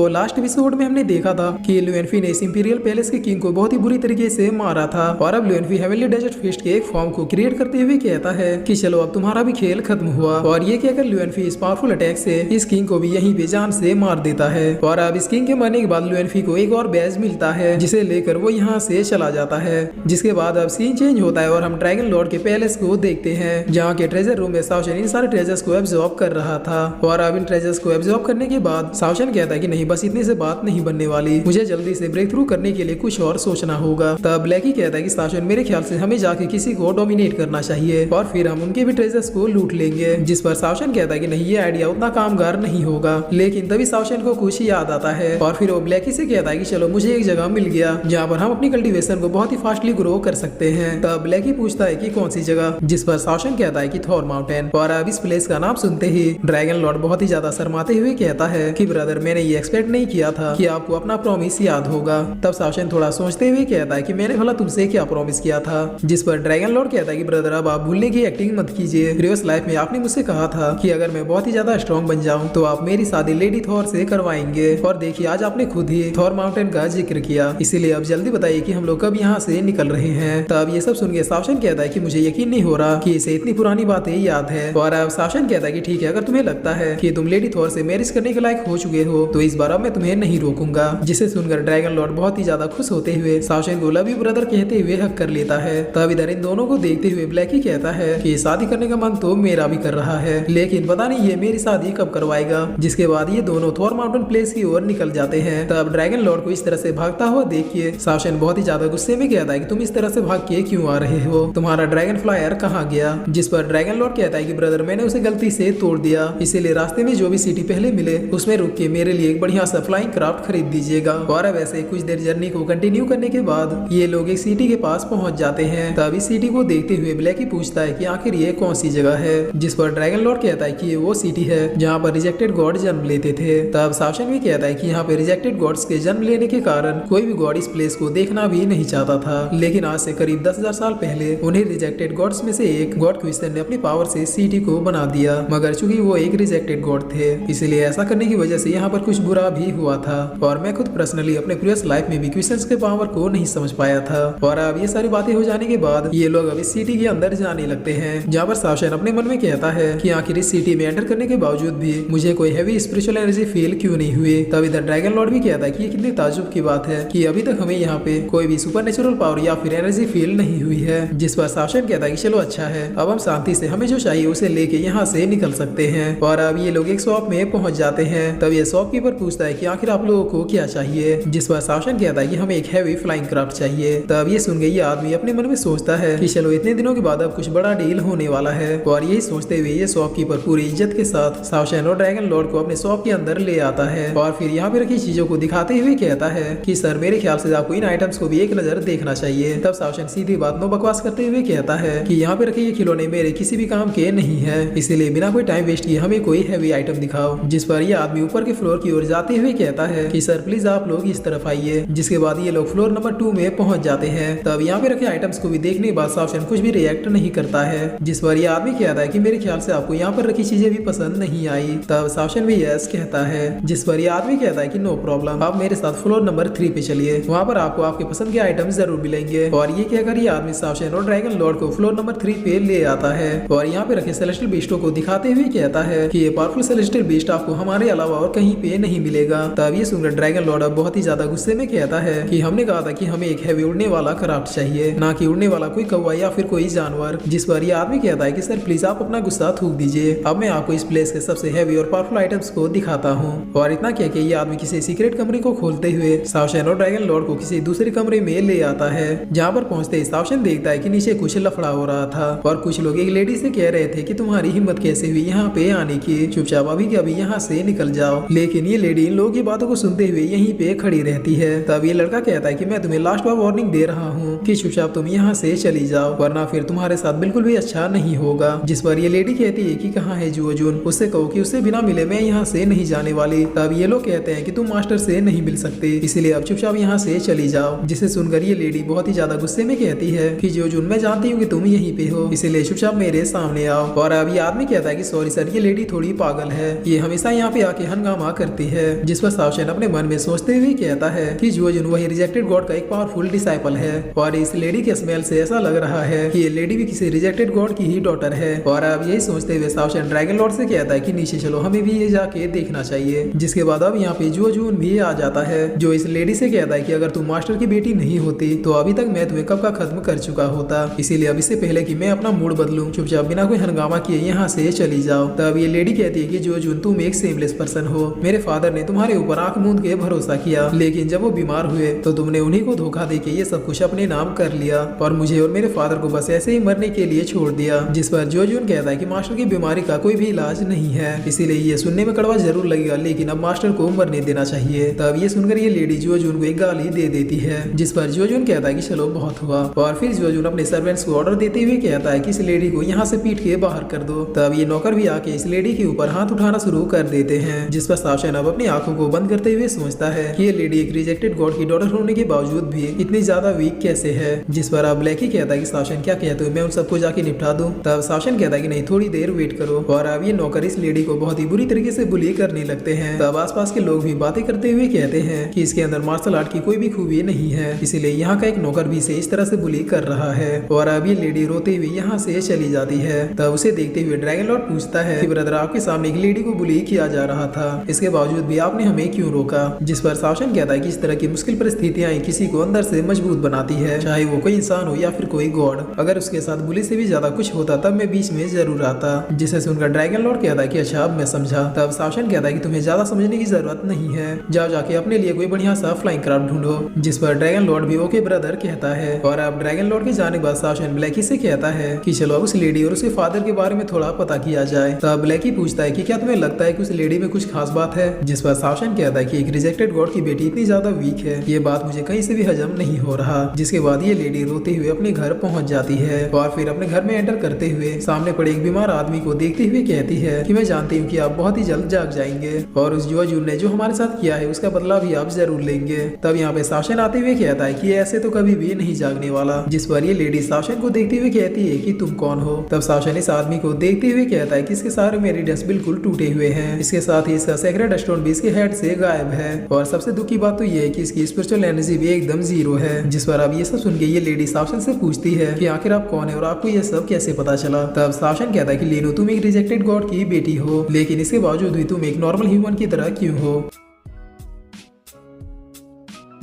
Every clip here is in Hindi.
लास्ट एपिसोड में हमने देखा था कि लुएनफी ने इस इंपीरियल पैलेस के किंग को बहुत ही बुरी तरीके से मारा था और अब लुएनफी हेवनली डेजर्ट फीस्ट के एक फॉर्म को क्रिएट करते हुए कहता है कि चलो अब तुम्हारा भी खेल खत्म हुआ। और ये कहकर लुएनफी इस पावरफुल अटैक से इस किंग को भी यहीं पे जान से मार देता है। और अब इस किंग के मरने के बाद लुएनफी को एक और बैज मिलता है जिसे लेकर वो यहाँ से चला जाता है। जिसके बाद अब सीन चेंज होता है और हम ड्रैगन लॉर्ड के पैलेस को देखते हैं जहाँ के ट्रेजर रूम में सावशन इन सारे ट्रेजर्स को एब्जॉर्ब कर रहा था। और अब इन ट्रेजर्स को एब्जॉर्ब करने के बाद सावशन कहता है कि नहीं, बस इतने से बात नहीं बनने वाली, मुझे जल्दी से ब्रेक थ्रू करने के लिए कुछ और सोचना होगा। तब ब्लैकी कहता है कि सावशन मेरे ख्याल से हमें जाके किसी को डोमिनेट करना चाहिए और फिर हम उनके भी ट्रेजर्स को लूट लेंगे। जिस पर सावशन कहता है कि नहीं, ये आइडिया उतना कामगार नहीं होगा। लेकिन तभी सावशन को कुछ याद आता है और फिर वो ब्लैकी से कहता है कि चलो मुझे एक जगह मिल गया जहाँ पर हम अपनी कल्टीवेशन को बहुत ही फास्टली ग्रो कर सकते हैं। तब ब्लैकी पूछता है कि कौन सी जगह, जिस पर सावशन कहता है कि थॉर माउंटेन। और अब इस प्लेस का नाम सुनते ही ड्रैगन लॉर्ड बहुत ही ज्यादा शर्माते हुए कहता है कि ब्रदर, मैंने ये एक्सपेक्ट नहीं किया था कि आपको अपना प्रॉमिस याद होगा। तब सावशन थोड़ा सोचते हुए कहता है कि मैंने भला तुमसे क्या प्रॉमिस किया था। जिस पर ड्रैगन लॉर्ड कहता है कि ब्रदर, अब आप भूलने की एक्टिंग मत कीजिए। रिवर्स लाइफ में आपने मुझसे कहा था कि अगर मैं बहुत ही ज्यादा स्ट्रॉन्ग बन जाऊं तो आप मेरी शादी लेडी थॉर से करवाएंगे। और देखिए आज आपने खुद ही थॉर माउंटेन का जिक्र किया, इसीलिए अब जल्दी बताइए कि हम लोग कब यहाँ से निकल रहे हैं। तब ये सब सुन के सावशन कहता है कि मुझे यकीन नहीं हो रहा कि इसे इतनी पुरानी बातें याद है। और अब सावशन कहता है कि ठीक है, अगर तुम्हें लगता है कि तुम लेडी थॉर से मैरिज करने के लायक हो चुके हो तो इस बार अब मैं तुम्हें नहीं रोकूंगा। जिसे सुनकर ड्रैगन लॉर्ड बहुत ही ज्यादा खुश होते हुए सावशन को लव यू ब्रदर कहते हुए हक कर लेता है। तब इधर इन दोनों को देखते हुए ब्लैकी कहता है कि शादी करने का मन तो मेरा भी कर रहा है, लेकिन पता नहीं ये मेरी शादी कब करवाएगा। जिसके बाद ये दोनों थॉर माउंटेन प्लेस की ओर निकल जाते हैं। तब ड्रैगन लॉर्ड को इस तरह से भागता हुआ देखिए सावशन बहुत ही ज्यादा गुस्से में कहता है कि तुम इस तरह से भाग के क्यों आ रहे हो, तुम्हारा ड्रैगन फ्लायर कहाँ गया। जिस पर ड्रैगन लॉर्ड कहता है कि ब्रदर, मैंने उसे गलती से तोड़ दिया, इसीलिए रास्ते में जो भी सिटी पहले मिले उसमें रुक के मेरे लिए एक बढ़िया सा फ्लाइंग क्राफ्ट खरीद दीजिएगा। और अब ऐसे कुछ देर जर्नी को कंटिन्यू करने के बाद ये लोग एक सिटी के पास पहुंच जाते हैं। तब इस सिटी को देखते हुए ब्लैकी पूछता है कि आखिर ये कौन सी जगह है। जिस पर ड्रैगन लॉर्ड कहता है कि ये वो सिटी है जहाँ पर रिजेक्टेड गॉड जन्म लेते थे। तब सावशन भी कहता है कि यहाँ पे रिजेक्टेड गॉड्स के जन्म लेने के कारण कोई भी गॉड इस प्लेस को देखना भी नहीं चाहता था। लेकिन आज से करीब 10,000 साल पहले उन्हें रिजेक्टेड गॉड्स में से एक गॉड क्विस्टन ने अपनी पावर से सिटी को बना दिया, मगर चूंकि वो एक रिजेक्टेड गॉड थे इसलिए ऐसा करने की वजह से यहाँ पर कुछ बुरा भी हुआ था। और मैं खुद पर्सनली अपने प्रीवियस लाइफ में भी क्विस्टन्स के पावर को नहीं समझ पाया था। और अब ये सारी बातें हो जाने के बाद ये लोग अब इस सिटी के अंदर जाने लगते हैं, जहाँ पर सावशन अपने मन में कहता है कि आखिर इस सिटी में एंटर करने के बावजूद भी मुझे कोई हैवी स्पिरिचुअल एनर्जी फील क्यों नहीं हुई। तब इधर ड्रैगन लॉर्ड भी कहता है कि ये कितनी ताज्जुब की बात है कि अभी तक हमें यहाँ पे कोई भी सुपरनेचुरल पावर या फिर एनर्जी फील नहीं हुई है। जिस पर सावशन कहता है कि चलो अच्छा है, अब हम शांति से हमें जो चाहिए उसे लेके यहाँ से निकल सकते हैं। और अब ये लोग एक शॉप में पहुंच जाते हैं। तब ये शॉपकीपर पूछता है कि आखिर आप लोगों को क्या चाहिए। जिस पर सावशन कहता है कि हमें एक हैवी फ्लाइंग क्राफ्ट चाहिए। तब ये सुन के ये आदमी अपने मन में सोचता है कि चलो इतने दिनों के बाद अब कुछ बड़ा डील होने वाला है। और यही सोचते हुए ये शॉपकीपर पूरी इज्जत के साथ सावशन और ड्रैगन लॉर्ड को अपने शॉप के अंदर ले आता है और फिर यहाँ पे रखी चीजों को दिखाते हुए कहता है कि सर, मेरे ख्याल से आपको इन आइटम्स को भी एक नजर देखना चाहिए। तब सावशन सीधी बात नो बकवास करते हुए कहता है कि यहाँ पे रखे ये खिलौने मेरे किसी भी काम के नहीं है, इसीलिए बिना कोई टाइम वेस्ट किए हमें कोई हैवी आइटम दिखाओ। जिस पर ये आदमी ऊपर के फ्लोर की ओर जाते हुए कहता है कि सर प्लीज आप लोग इस तरफ आइए। जिसके बाद ये लोग फ्लोर नंबर 2 में पहुंच जाते हैं। तब यहाँ पे रखे आइटम्स को भी देखने के बाद सावशन कुछ भी रिएक्ट नहीं करता है। जिस पर ये आदमी कहता है कि मेरे ख्याल से आपको यहाँ पर रखी चीजें भी पसंद नहीं आई। तब सावशन भी यस कहता है। जिस पर ये आदमी कहता है कि नो प्रॉब्लम, आप मेरे साथ फ्लोर नंबर 3 पे चलिए, वहाँ पर आपको आपके पसंद के आइटम्स जरूर मिलेंगे। और ये कहकर ये आदमी सावशन और ड्रैगन लॉर्ड को फ्लोर नंबर 3 पे ले आता है और यहाँ पे रखे सेलेस्टियल बीस्टों को दिखाते हुए कहता है कि ये पावरफुल सेलेस्टियल बीस्ट आपको हमारे अलावा और कहीं पे नहीं मिलेगा। तब ये सुनकर ड्रैगन लॉर्ड अब बहुत ही ज्यादा गुस्से में कहता है कि हमने कहा था कि हमें एक हैवी उड़ने वाला क्राफ्ट चाहिए, ना कि उड़ने वाला कोई कौवा या फिर कोई जानवर। जिस पर ये आदमी कहता है कि सर प्लीज आप अपना गुस्सा थूक दीजिए, अब मैं आपको इस प्लेस के सबसे हैवी और पावरफुल आइटम्स को दिखाता हूँ। और इतना कह के ये आदमी किसी सीक्रेट कमरे को खोलते हुए सावशन और ड्रैगन लॉर्ड को किसी दूसरे कमरे में ले आता है। जहाँ पर पहुंचते ही सावशन देखता है कि नीचे कुछ लफड़ा हो रहा था और कुछ लोग एक लेडी से कह रहे थे कि तुम्हारी हिम्मत कैसे हुई यहाँ पे आने की, चुपचाप अभी के अभी यहाँ से निकल जाओ। लेकिन ये लेडी इन लोगों की बातों को सुनते हुए यहीं पे खड़ी रहती है। तब ये लड़का कहता है कि मैं तुम्हें लास्ट बार वार्निंग दे रहा हूँ कि चुपचाप तुम यहाँ से चली जाओ, वरना फिर तुम्हारे साथ बिल्कुल भी अच्छा नहीं होगा। जिस पर ये लेडी कहती है कि कहाँ है जुओ जून, उससे कहो कि उससे बिना मिले मैं यहाँ से नहीं जाने वाली। तब ये लोग कहते हैं कि तुम मास्टर से नहीं मिल सकते, इसलिए अब चुपचाप यहाँ से चली जाओ। जिसे सुनकर ये लेडी बहुत ही ज्यादा गुस्से में कहती है कि जुओ जून, मैं जानती हूँ कि तुम यहीं पे हो, इसलिए चुपचाप मेरे सामने आओ। और अब ये आदमी कहता है कि सॉरी सर, ये लेडी थोड़ी पागल है, ये हमेशा यहाँ पे आके हंगामा करती है। जिस पर सावशेन अपने मन में सोचते हुए कहता है कि जुओजुन वही रिजेक्टेड गॉड का एक पावरफुल डिसाइपल है और इस लेडी के स्मेल से ऐसा लग रहा है कि ये लेडी भी किसी रिजेक्टेड गॉड की ही डॉटर है। और अब यही सोचते हुए सावशेन ड्रैगन लॉर्ड से कहता है कि नीचे चलो, हमें भी ये जाके देखना चाहिए। जिसके बाद अब यहाँ पे जुओजुन भी आ जाता है, जो इस लेडी से कहता है कि अगर तुम मास्टर की बेटी नहीं होती तो अभी तक मैं तुम्हें कब का खत्म कर चुका होता, इसीलिए अब इससे पहले कि मैं अपना मूड बदलूं, चुपचाप बिना कोई हंगामा किए यहाँ से चली जाओ। तब ये लेडी कहती है कि जुओजुन तुम एक सेमलेस पर्सन हो, मेरे फादर ने तुम्हारे ऊपर आंख मूंद के भरोसा किया, लेकिन जब वो बीमार हुए तो तुमने उन्हीं को धोखा देके ये सब कुछ अपने नाम कर लिया और मुझे और मेरे फादर को बस ऐसे ही मरने के लिए छोड़ दिया। जिस पर जुओजुन कहता है कि मास्टर की बीमारी का कोई भी इलाज नहीं है, इसीलिए ये सुनने में कड़वा जरूर लगेगा, लेकिन अब मास्टर को मरने देना चाहिए। तब ये सुनकर ये लेडी जुओजुन को एक गाली दे देती है, जिस पर जुओजुन कहता है कि चलो बहुत हुआ। और फिर जुओजुन अपने सर्वेंट्स को ऑर्डर देते हुए कहता है कि इस लेडी को यहाँ से पीट के बाहर कर दो। तब ये नौकर भी आके इस लेडी के ऊपर हाथ उठाना शुरू कर देते हैं, जिस पर सावशेन अब अपनी आंखों को बंद करते हुए सोचता है कि ये लेडी एक रिजेक्टेड गॉड की डॉटर होने के बावजूद भी इतनी ज्यादा वीक कैसे है। जिस पर अब ब्लैकी कहता है कि सावशेन क्या कहते हो, मैं उन सबको जाके निपटा दूं। तब सावशेन कहता है कि नहीं, थोड़ी देर वेट करो। और अब ये नौकर इस लेडी को बहुत ही बुरी तरीके से बुली करने लगते हैं। तब आसपास के लोग भी बातें करते हुए कहते हैं कि इसके अंदर मार्शल आर्ट की कोई भी खूबी नहीं है, इसीलिए यहाँ का एक नौकर भी इसे इस तरह से बुली कर रहा है। और अब ये लेडी रोते हुए यहाँ से चली जाती है। तब उसे देखते हुए ड्रैगन लॉर्ड पूछता है कि ब्रदर, आपके सामने एक लेडी को बुली किया जा रहा था, इसके बावजूद भी आपने हमें क्यों रोका। जिस पर सावशेन कहता है कि इस तरह की मुश्किल परिस्थितियां किसी को अंदर से मजबूत बनाती है, चाहे वो कोई इंसान हो या फिर कोई गॉड। अगर उसके साथ बुली से भी ज्यादा कुछ होता तब मैं बीच में जरूर आता। जिसे सुनकर ड्रैगन लॉर्ड कहता है कि अच्छा, अब मैं समझा। तब सावशेन कहता है कि तुम्हें ज्यादा समझने की जरूरत नहीं है, जाओ जाके अपने लिए कोई बढ़िया सा फ्लाइंग क्राफ्ट ढूंढो। जिस पर ड्रैगन लॉर्ड भी ओके ब्रदर कहता है। और अब ड्रैगन लॉर्ड के जाने के बाद सावशेन ब्लैकी से कहता है कि चलो अब उस लेडी और उसके फादर के बारे में थोड़ा पता किया जाए। तब ब्लैकी पूछता है कि क्या तुम्हें लगता है कि उस लेडी में कुछ खास बात है। जिस पर सावशेन कहता है कि एक रिजेक्टेड गॉड की बेटी इतनी ज्यादा वीक है, ये बात मुझे कहीं से भी हजम नहीं हो रहा। जिसके बाद ये लेडी रोते हुए अपने घर पहुंच जाती है और फिर अपने घर में एंटर करते हुए सामने पड़े एक बीमार आदमी को देखते हुए कहती है कि मैं जानती हूँ कि आप बहुत ही जल्द जाग जाएंगे और उस जुओजुन ने जो हमारे साथ किया है उसका बदला भी आप जरूर लेंगे। तब यहाँ पे सावशेन आते हुए कहता है कि ऐसे तो कभी भी नहीं जागने वाला। जिस पर ये लेडी सावशेन को देखते हुए कहती है कि तुम कौन हो। तब सावशेन इस आदमी को देखते हुए कहता है कि इसके सारे मेरिडियंस बिल्कुल टूटे हुए हैं, इसके साथ ही इसका सेक्रेट स्टोन भी इसके हेड से गायब है और सबसे दुख की बात तो ये है कि इसकी स्पिरिचुअल एनर्जी भी एकदम जीरो है। जिस पर अब ये सब सुन के ये लेडी सावशेन से पूछती है कि आखिर आप कौन है और आपको ये सब कैसे पता चला। तब सावशेन कहता है कि लीनो, तुम एक रिजेक्टेड गॉड की बेटी हो, लेकिन इसके बावजूद भी तुम एक नॉर्मल ह्यूमन की तरह क्यों हो।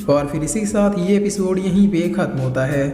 और फिर इसी के साथ ये एपिसोड यहीं पे खत्म होता है।